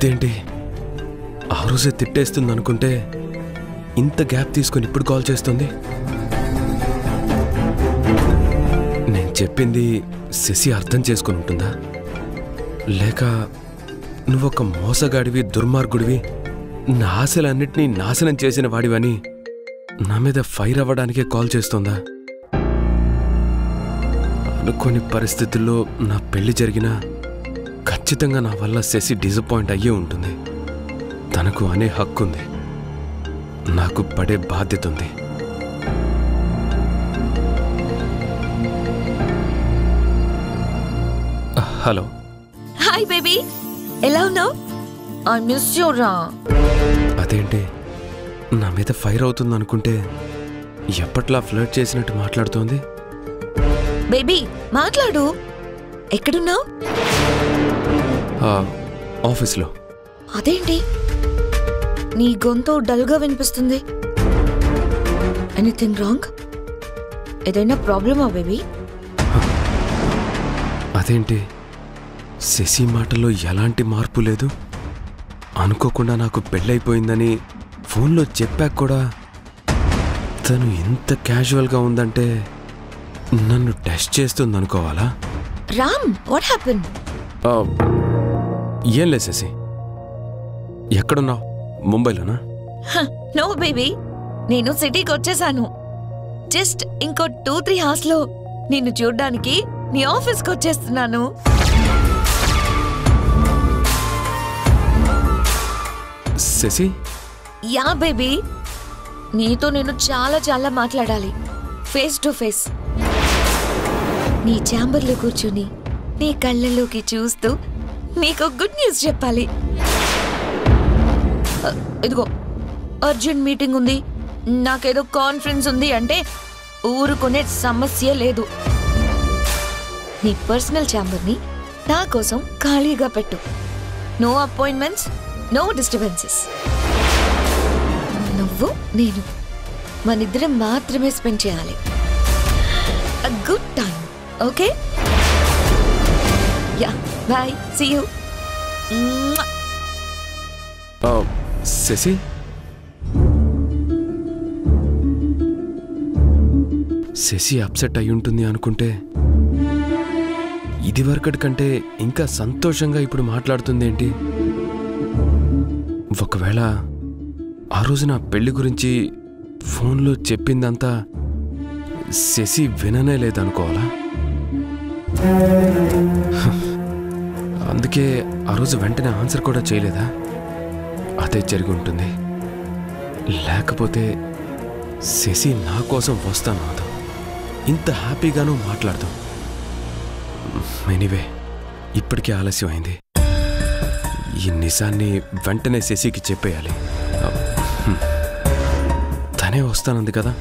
ఇదేంటి ఆ రోజే తిట్టేస్తుంది అనుకుంటే ఇంత గ్యాప్ తీసుకొని ఇప్పుడు కాల్ చేస్తుంది. నేను చెప్పింది శశి అర్థం చేసుకొని ఉంటుందా, లేక నువ్వొక మోసగాడివి, దుర్మార్గుడివి, నా ఆశలన్నిటినీ నాశనం చేసిన వాడివని నా మీద ఫైర్ అవ్వడానికే కాల్ చేస్తుందా? అనుకోని పరిస్థితుల్లో నా పెళ్లి జరిగినా ఖచ్చితంగా నా వల్ల శశి డిసప్పాయింట్ అయ్యే ఉంటుంది. తనకు అనే హక్కుంది, నాకు పడే బాధ్యత ఉంది. హలో. హాయ్ బేబీ, ఎలా ఉన్నావు? ఐ మిస్ యు రా. అదేంటి నా మీద ఫైర్ అవుతుంది అనుకుంటే ఎప్పట్లా ఫ్లర్ట్ చేసినట్టు మాట్లాడుతోంది? బేబీ మాట్లాడు. ఎక్కడున్నావు? ఆఫీస్లో. అదేంటి నీ గొంతు డల్గా వినిపిస్తుంది? Anything wrong? ఏదైనా ప్రాబ్లమా బేబీ? అదేంటి శశి మాటలో ఎలాంటి మార్పు లేదు. అనుకోకుండా నాకు పెళ్ళైపోయిందని ఫోన్లో చెప్పాక కూడా తను ఎంత క్యాజువల్గా ఉందంటే నన్ను టెస్ట్ చేస్తుంది అనుకోవాలా? Ram, what happen? ఏం లేదు శశి. ఎక్కడున్నావు? ముంబైలోనా? నో బేబీ, నేను సిటీకి వచ్చేసాను. జస్ట్ ఇంకో 2-3 hours లో నిన్ను చూడ్డానికి నీ ఆఫీస్కి వచ్చేస్తున్నాను. శశి? యా బేబీ, నీతో నేను చాలా చాలా మాట్లాడాలి, ఫేస్ టు ఫేస్. నీ ఛాంబర్లో కూర్చుని నీ కళ్ళల్లోకి చూస్తూ నీకు గుడ్ న్యూస్ చెప్పాలి. ఇదిగో అర్జెంట్ మీటింగ్ ఉంది, నాకేదో కాన్ఫరెన్స్ ఉంది అంటే ఊరుకునే సమస్య లేదు. నీ పర్సనల్ ఛాంబర్ని నా కోసం ఖాళీగా పెట్టు. No appointments, no disturbances. నువ్వు నేను మనిద్దరం మాత్రమే స్పెండ్ చేయాలి. A good time, okay? Ya, bye, see you. Shashi? Shashi upset అయి ఉంటుంది అనుకుంటే ఇది వరకటి కంటే ఇంకా సంతోషంగా ఇప్పుడు మాట్లాడుతుంది ఏంటి? ఒకవేళ ఆ రోజు నా పెళ్లి గురించి ఫోన్లో చెప్పిందంతా శశి విననే లేదనుకోవాలా? అందుకే ఆ రోజు వెంటనే ఆన్సర్ కూడా చేయలేదా? అదే జరిగి ఉంటుంది. లేకపోతే శశి నా కోసం వస్తాను అదో ఇంత హ్యాపీగానూ మాట్లాడదాం. ఎనీవే, ఇప్పటికే ఆలస్యం అయింది. ఈ నిజాన్ని వెంటనే శశికి చెప్పేయాలి. తనే వస్తానంది కదా.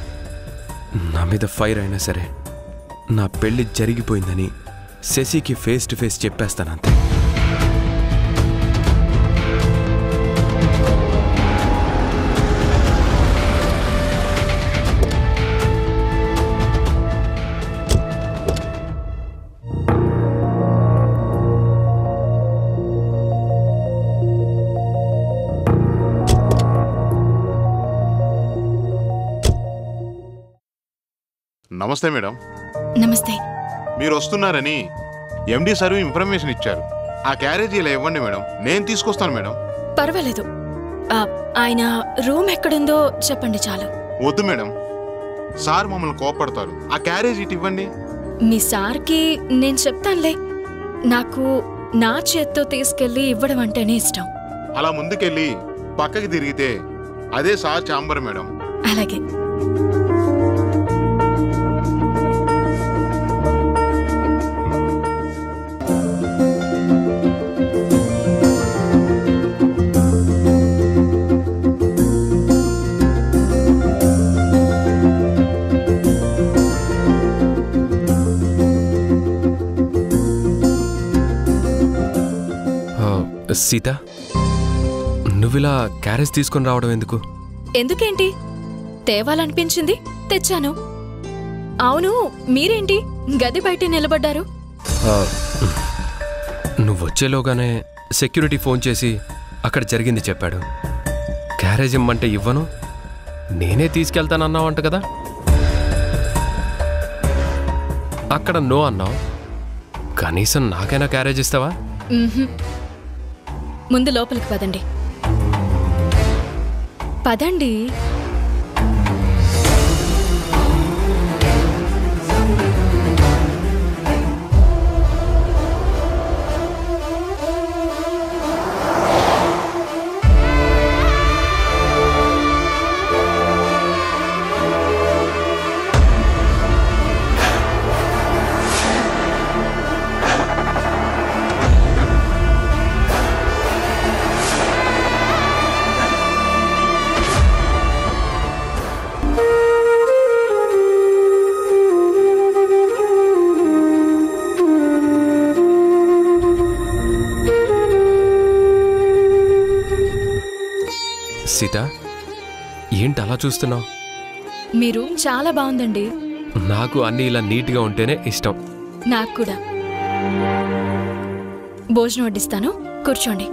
నా మీద ఫైర్ అయినా సరే నా పెళ్లి జరిగిపోయిందని శశికి ఫేస్ టు ఫేస్ చెప్పేస్తానంతే. నమస్తే మేడం. నమస్తే. మీరు వస్తున్నారని ఎండి సార్ ఇన్ఫర్మేషన్ ఇచ్చారు. ఆ క్యారేజీ ఇలా ఇవ్వండి మేడం, నేను తీసుకొస్తాను మేడం. పర్వాలేదు, ఆయన రూమ్ ఎక్కడుందో చెప్పండి చాలు. వద్దు మేడం, సార్ మమ్మల్ని కోపడతారు. ఆ క్యారేజీ ఇటు ఇవ్వండి. మీ సార్కి నేను చెప్తానులే. నాకు నా చేత్తో తీసుకెళ్లి ఇవ్వడం అంటేనే ఇష్టం. అలా ముందుకెళ్ళి పక్కకి తిరిగితే అదే సార్ ఛాంబర్ మేడం. అలాగే. సీత, నువ్విలా క్యారేజ్ తీసుకొని రావడం ఎందుకు? ఎందుకేంటి, తేవాలనిపించింది, తెచ్చాను. అవును, మీరేంటి గది బయట నిలబడ్డారు? నువ్వొచ్చేలోగానే సెక్యూరిటీ ఫోన్ చేసి అక్కడ జరిగింది చెప్పాడు. క్యారేజ్ ఇమ్మంటే ఇవ్వను, నేనే తీసుకెళ్తానన్నావంట కదా. అక్కడ నో అన్నావు, కనీసం నాకైనా క్యారేజ్ ఇస్తావా? ముందు లోపలికి పదండి. పదండి. సీత, ఏంటి అలా చూస్తున్నావు? మీ రూమ్ చాలా బాగుందండి. నాకు అన్నీ ఇలా నీట్గా ఉంటేనే ఇష్టం. నాకు కూడా. భోజనం వడ్డిస్తాను, కూర్చోండి.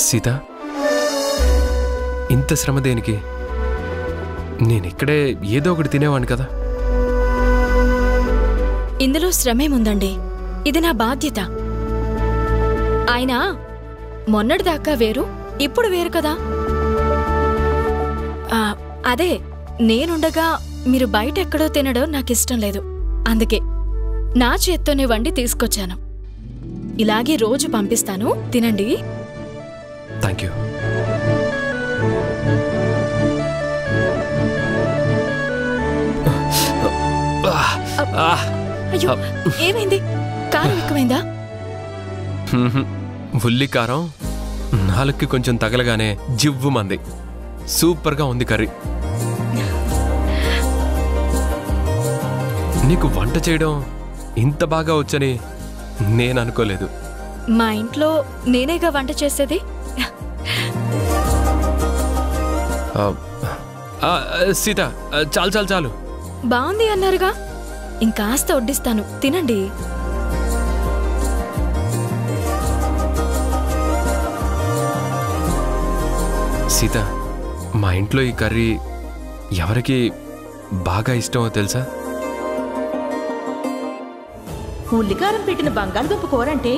సీత, ఇంత శ్రమ దేనికి? నేనిక్కడే ఏదో ఒకటి తినేవాణ్ణి కదా. ఇందులో శ్రమేముందండి, ఇది నా బాధ్యత. ఆయన మొన్నటిదాకా వేరు, ఇప్పుడు వేరు కదా. అదే నేనుండగా మీరు బయట ఎక్కడో తినడం నాకిష్టం లేదు. అందుకే నా చేత్తోనే వండి తీసుకొచ్చాను. ఇలాగే రోజు పంపిస్తాను, తినండి. Thank you. అయ్యో, ఏమైంది? కారం ఎక్కువైందా? ఉల్లి కారం నాలుగుకి కొంచెం తగలగానే జివ్వుమంది. సూపర్గా ఉంది కర్రీ. నీకు వంట చేయడం ఇంత బాగా వచ్చని నేను అనుకోలేదు. మా ఇంట్లో నేనేగా వంట చేసేది. సీత, చాలు చాలు చాలు. బాగుంది అన్నారుగా, ఇంకాస్త వడ్డిస్తాను, తినండి. సీత, మా ఇంట్లో ఈ కర్రీ ఎవరికి బాగా ఇష్టమో తెలుసా? ఉల్లికారం పెట్టిన బంగాళదుంప కూర అంటే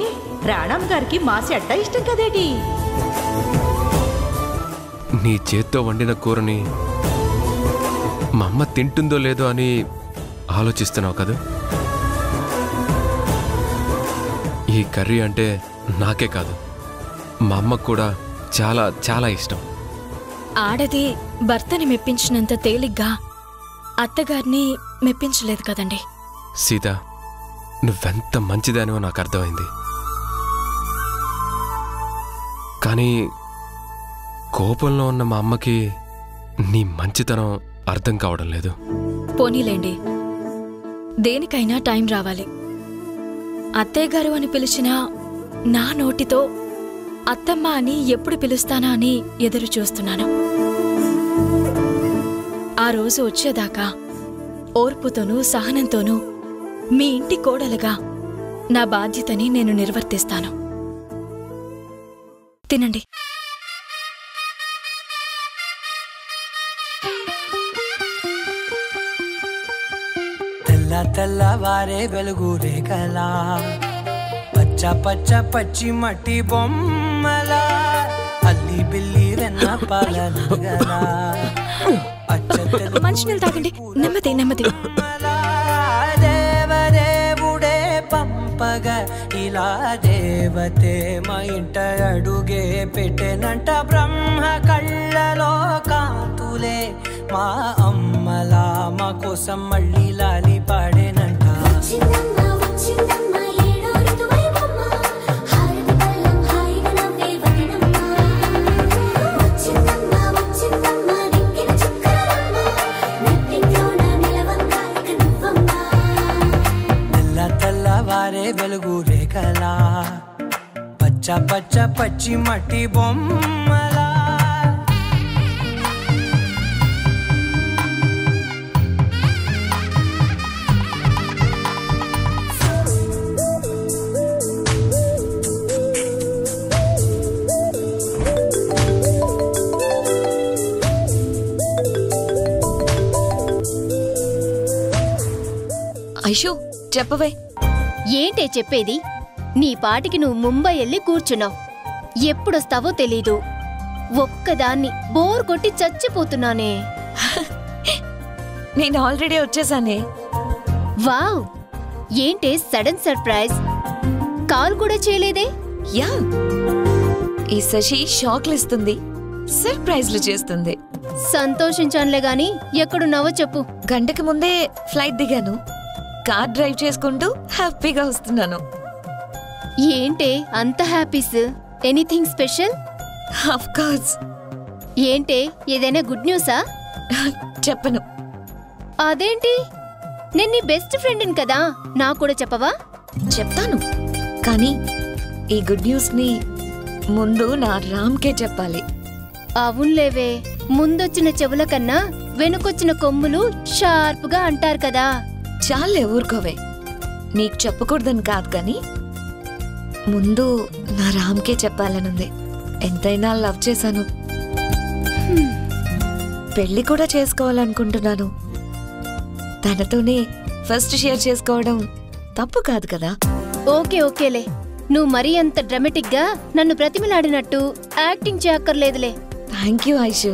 రాణమ్మ గారికి మాసి అట్టా ఇష్టం కదేటి. నీ చేత్తో వండిన కూరని మా అమ్మ తింటుందో లేదో అని ఆలోచిస్తున్నావు కదా. ఈ కర్రీ అంటే నాకే కాదు, మా అమ్మకు కూడా చాలా చాలా ఇష్టం. ఆడది భర్తని మెప్పించినంత తేలిగ్గా అత్తగారిని మెప్పించలేదు కదండి. సీత, నువ్వెంత మంచిదానివో నాకు అర్థమైంది. కానీ కోపంలో ఉన్న మా అమ్మకి నీ మంచితనం అర్థం కావడం లేదు. పోనీలేండి, దేనికైనా టైం రావాలి. అత్తయ్య గారు అని పిలిచినా నా నోటితో అత్తమ్మ అని ఎప్పుడు పిలుస్తానా అని ఎదురు చూస్తున్నాను. ఆ రోజు వచ్చేదాకా ఓర్పుతోనూ సహనంతోనూ మీ ఇంటి కోడలుగా నా బాధ్యతని నేను నిర్వర్తిస్తాను. తినండి. తెల్ల తెల్లవారే వెలుగు రేఖలా, పచ్చ పచ్చ పచ్చి మట్టి బొమ్మలా, అల్లి బిల్లి వెన్న పాలనగలా, మంచినీళ్ళు తాగండి, నెమ్మది నెమ్మది. దేవదేవుడే పంపగా మహిళా దేవతే మా ఇంట అడుగే పెట్టెనంట బ్రహ్మ కళ్ళలో కాంతులే మా అమ్మలా మా కోసం మళ్ళీ లాలి పాడేనంట తెల్లవారే వెలుగు రేఖలా పచ్చ పచ్చ పచ్చి మట్టి బొమ్మలా ఐషు చెప్పవే. ఏంటే చెప్పేది? నీ పాటికి నువ్వు ముంబై వెళ్ళి కూర్చున్నావు. ఎప్పుడొస్తావో తెలీదు. ఒక్కదాన్ని బోర్ కొట్టి చచ్చిపోతున్నానే. నేను ఆల్రెడీ వచ్చేసానే. వావ్, ఏంటే సడన్ సర్ప్రైజ్! కాల్ కూడా చేయలేదే? యా, ఈ శశి షాక్లు ఇస్తుంది, సర్ప్రైజ్లు చేస్తుంది. సంతోషించానులే గాని ఎక్కడున్నావో చెప్పు. గంటకి ముందే ఫ్లైట్ దిగాను. కార్ డ్రైవ్ చేసుకుంటూ హ్యాపీగా వస్తున్నాను. ఏంటే అంత హ్యాపీస్? Anything special? Of course. ఏంటే ఏదైనా గుడ్ న్యూసా? చెప్పను. అదేంటి? నేను నీ బెస్ట్ ఫ్రెండ్ని కదా, నాకు కూడా చెప్పవా? చెప్తాను, కానీ ఈ గుడ్ న్యూస్ ని ముందు నా రామ్కే చెప్పాలి. అవునులేవే, ముందొచ్చిన చెవుల కన్నా వెనుకొచ్చిన కొమ్ములు షార్ప్గా అంటారు కదా. చాలే ఊరుకోవే. నీకు చెప్పకూడదని కాదు, కానీ ముందు నా రామ్కే చెప్పాలనుంది. ఎంతైనా లవ్ చేశాను, పెళ్లి కూడా చేసుకోవాలనుకుంటున్నాను. తనతోనే ఫస్ట్ షేర్ చేసుకోవడం తప్పు కాదు కదా. ఓకే ఓకేలే, నువ్వు మరీ అంత డ్రామాటిక్ గా నన్ను ప్రతిమలాడినట్టు యాక్టింగ్ చేయక్కర్లేదులే. Thank you Aishu.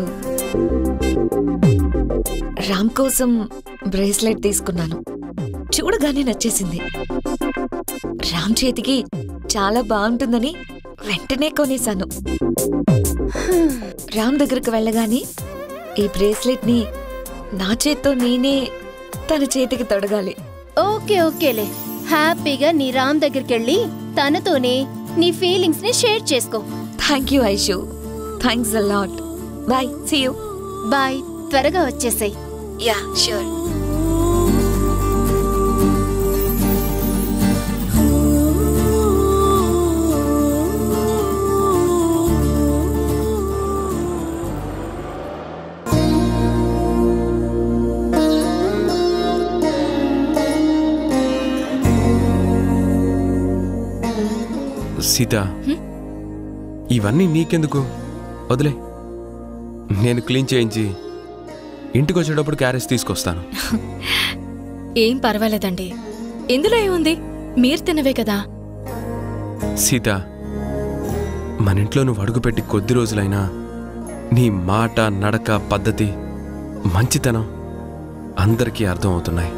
రామ్ కోసం బ్రేస్లెట్ తీసుకున్నాను, చూడగానే నచ్చేసింది. రామ్ చేతికి చాలా బాగుంటుందని వెంటనే కొనేశాను. రామ్ దగ్గరకు వెళ్ళగానే ఈ బ్రేస్లెట్ ని నా చేత్తో నేనే తన చేతికి తొడగాలి. ఓకే ఓకేలే, హ్యాపీగా నీ రామ్ దగ్గరికెళ్ళి తనతోనే నీ ఫీలింగ్స్ ని షేర్ చేసుకో. Thank you Aishu, thanks a lot. Bye, see you. Bye, త్వరగా వచ్చేసాయి. Yeah, sure. సీత, ఇవన్నీ నీకెందుకు? వదిలే, నేను క్లీన్ చేయించి ఇంటికి వచ్చేటప్పుడు క్యారేజ్ తీసుకొస్తాను. ఏం పర్వాలేదండి, ఇందులో ఏముంది, మీరు తినవే కదా. సీత, మన ఇంట్లో నువ్వు అడుగుపెట్టి కొద్ది రోజులైనా నీ మాట, నడక, పద్ధతి, మంచితనం అందరికీ అర్థం అవుతున్నాయి.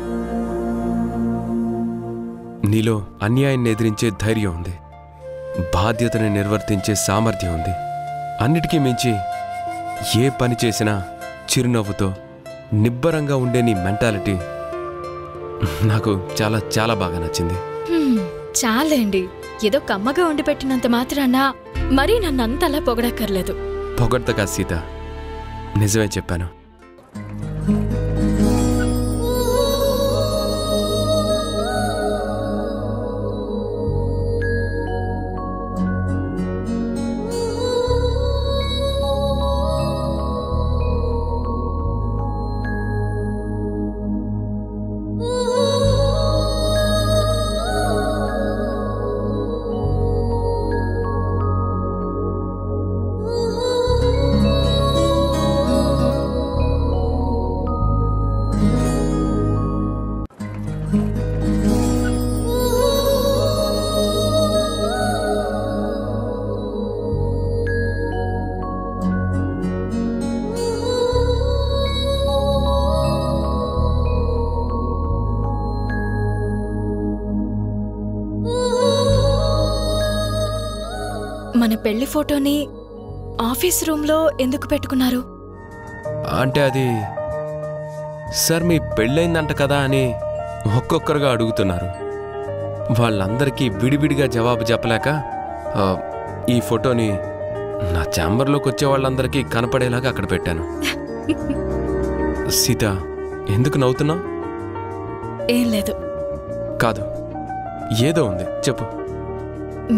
నీలో అన్యాయాన్ని ఎదిరించే ధైర్యం ఉంది, బాధ్యతని నిర్వర్తించే సామర్థ్యం ఉంది. అన్నిటికీ మించి ఏ పని చేసినా చిరునవ్వుతో నిబ్బరంగా ఉండే నీ మెంటాలిటీ నాకు చాలా చాలా బాగా నచ్చింది. చాలండి, ఏదో కమ్మగా వండి పెట్టినంత మాత్రాన మరీ నన్ను అంతలా పొగడక్కర్లేదు. పొగడ్తగా సీత, నిజమే చెప్పాను. మన పెళ్లి ఫోటోని ఆఫీస్ రూమ్లో ఎందుకు పెట్టుకున్నారు? అంటే అది సార్ మీ పెళ్ళైందంట కదా అని ఒక్కొక్కరుగా అడుగుతున్నారు. వాళ్ళందరికీ విడివిడిగా జవాబు చెప్పలేక ఈ ఫోటోని నా ఛాంబర్లోకి వచ్చే వాళ్ళందరికీ కనపడేలాగా అక్కడ పెట్టాను. సీత, ఎందుకు నవ్వుతున్నావు? ఏం లేదు. కాదు, ఏదో ఉంది, చెప్పు.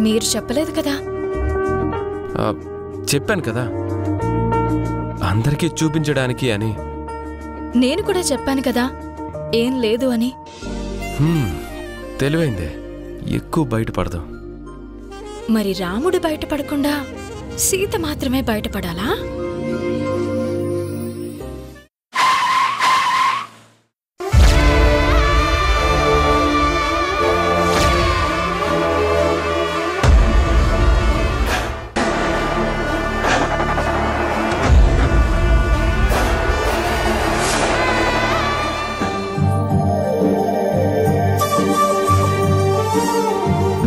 మీరు చెప్పలేదు కదా. చెప్పాను కదా, అందరికీ చూపించడానికి అని. నేను కూడా చెప్పాను కదా ఏం లేదు అని. తెలివైందే, ఎక్కువ బయటపడదు. మరి రాముడు బయటపడకుండా సీత మాత్రమే బయటపడాలా?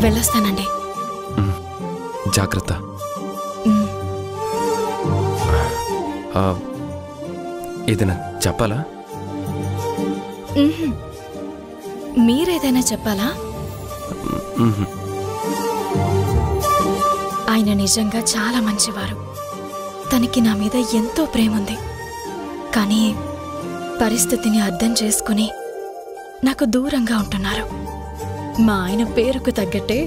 వెళ్ళొస్తానండి. జాగ్రత్త. ఏదైనా చెప్పాలా? మీరేదైనా చెప్పాలా? ఆయన నిజంగా చాలా మంచివారు. తనకి నా మీద ఎంతో ప్రేముంది. కానీ పరిస్థితిని అర్థం చేసుకుని నాకు దూరంగా ఉంటున్నారు. మా ఆయన పేరుకు తగ్గట్టే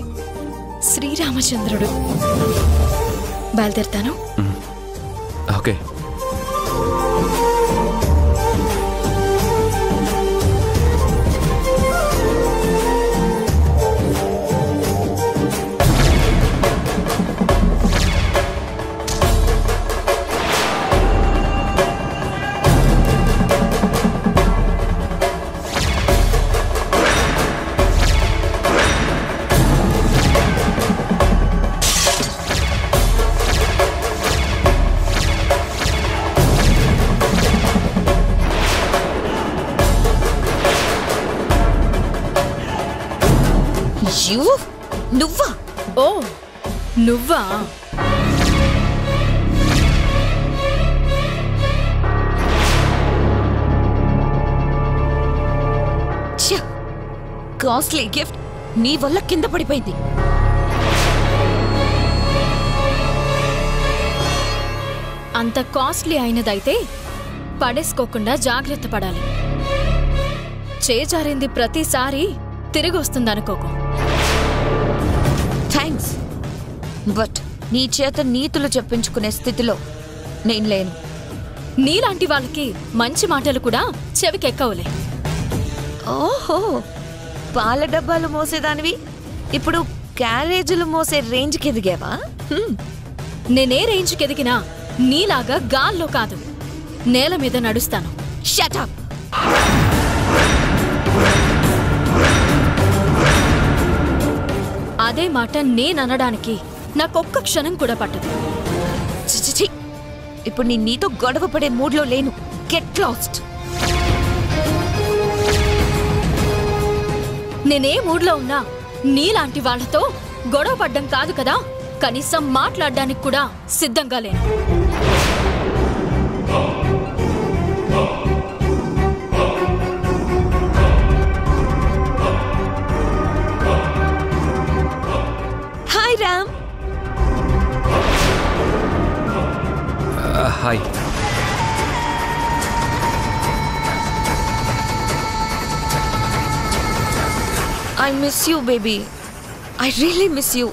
శ్రీరామచంద్రుడు. బయలుదేరుతాను. ఓకే. నువ్వా? ఓ, నువ్వా? కాస్ట్లీ గిఫ్ట్ నీ వల్ల కింద పడిపోయింది. అంత కాస్ట్లీ అయినదైతే పడేసుకోకుండా జాగ్రత్త పడాలి. చేజారింది ప్రతిసారి తిరిగి వస్తుందనుకోకు. థ్యాంక్స్, బట్ నీ చేత నీతులు చెప్పించుకునే స్థితిలో నేను లేను. నీలాంటి వాళ్ళకి మంచి మాటలు కూడా చెవికెక్కవులే. ఓహో, పాల డబ్బాలు మోసేదానివి ఇప్పుడు క్యారేజీలు మోసే రేంజ్కి ఎదిగావా? నేనే రేంజ్కి ఎదిగినా నీలాగా గాల్లో కాదు, నేల మీద నడుస్తాను. Shut up. అదే మాట నేననడానికి నాకొక్క క్షణం కూడా పట్టదు. చిచిచి, ఇప్పుడు నేను నీతో గొడవ పడే మూడ్లో లేను. Get lost. నేనే మూడ్లో ఉన్నా నీలాంటి వాళ్లతో గొడవ పడ్డం కాదు కదా, కనీసం మాట్లాడడానికి కూడా సిద్ధంగా లేను. Hi Ram. Hi. I miss you, baby. I really miss you.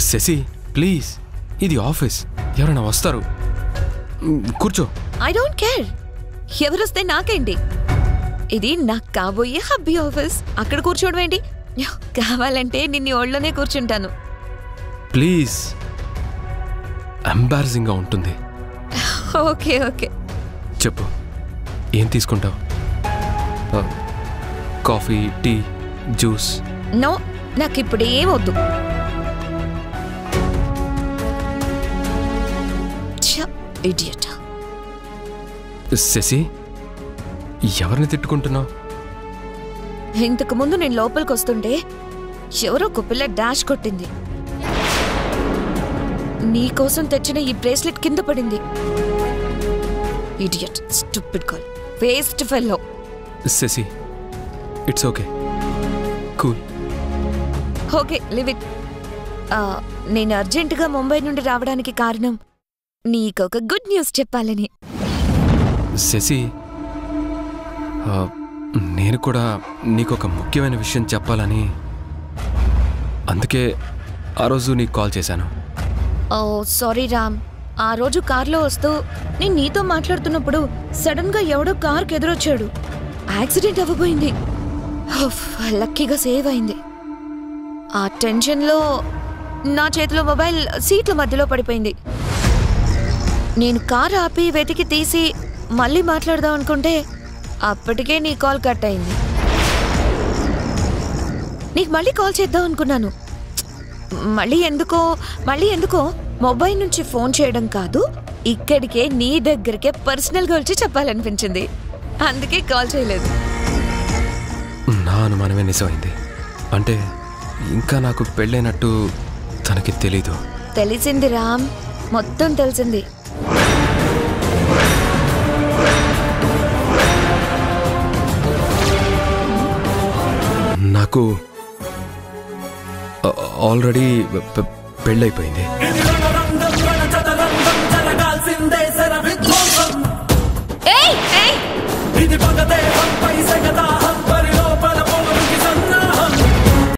Shashi, please, ఇది ఆఫీస్, ఎవరైనా వస్తారు. కూర్చో. I don't care. ఎవరొస్తే నాకేంటి? ఇది నాకు కాబోయే హబ్బీ ఆఫీస్. అక్కడ కూర్చోవడం ఏంటి? కావాలంటే నిన్ను ఒళ్ళోనే కూర్చుంటాను. ప్లీజ్, ఎంబారసింగ్గా ఉంటుంది. ఓకే ఓకే, చెప్పు, ఏం తీసుకుంటావు? Coffee, tea, juice? నో, నాకు ఇప్పుడు ఏం వద్దు. శశి, ఎవరిని తిట్టుకుంటున్నావు? ఇంతకు ముందు నేను లోపలికి వస్తుంటే ఎవరో ఒక పిల్ల డాష్ కొట్టింది. నీకోసం తెచ్చిన ఈ బ్రేస్లెట్ కింద పడింది. Idiot, stupid girl, waste fellow. Shashi, it's okay, cool. Okay, leave it. నేను అర్జెంటుగా ముంబై నుండి రావడానికి కారణం నీకొక గుడ్ న్యూస్ చెప్పాలని. శశి, నేను కూడా నీకొక ముఖ్యమైన విషయం చెప్పాలని, అందుకే ఆ రోజు నీకు కాల్ చేశాను. ఓ సారీ రామ్, ఆ రోజు కార్లో వస్తూ నేను నీతో మాట్లాడుతున్నప్పుడు సడన్ గా ఎవడో కార్కి ఎదురొచ్చాడు. యాక్సిడెంట్ అవ్వబోయింది. లక్కీగా సేవ్ అయింది. ఆ టెన్షన్లో నా చేతిలో మొబైల్ సీట్ల మధ్యలో పడిపోయింది. నేను కార్ ఆపి వెతికి తీసి మళ్ళీ మాట్లాడదాం అనుకుంటే అప్పటికే నీ కాల్ కట్ అయింది. నీకు మళ్ళీ కాల్ చేద్దాం అనుకున్నాను. మళ్ళీ ఎందుకో మొబైల్ నుంచి ఫోన్ చేయడం కాదు, ఇక్కడికే నీ దగ్గరికే పర్సనల్గా వచ్చి చెప్పాలనిపించింది. అందుకే కాల్ చేయలేదు. నా అనుమానమే నిజమైంది. అంటే ఇంకా నాకు పెళ్ళైనట్టు తనకి తెలీదు. తెలిసింది రామ్, మొత్తం తెలిసింది. నాకు ఆల్రెడీ పెళ్ళైపోయింది.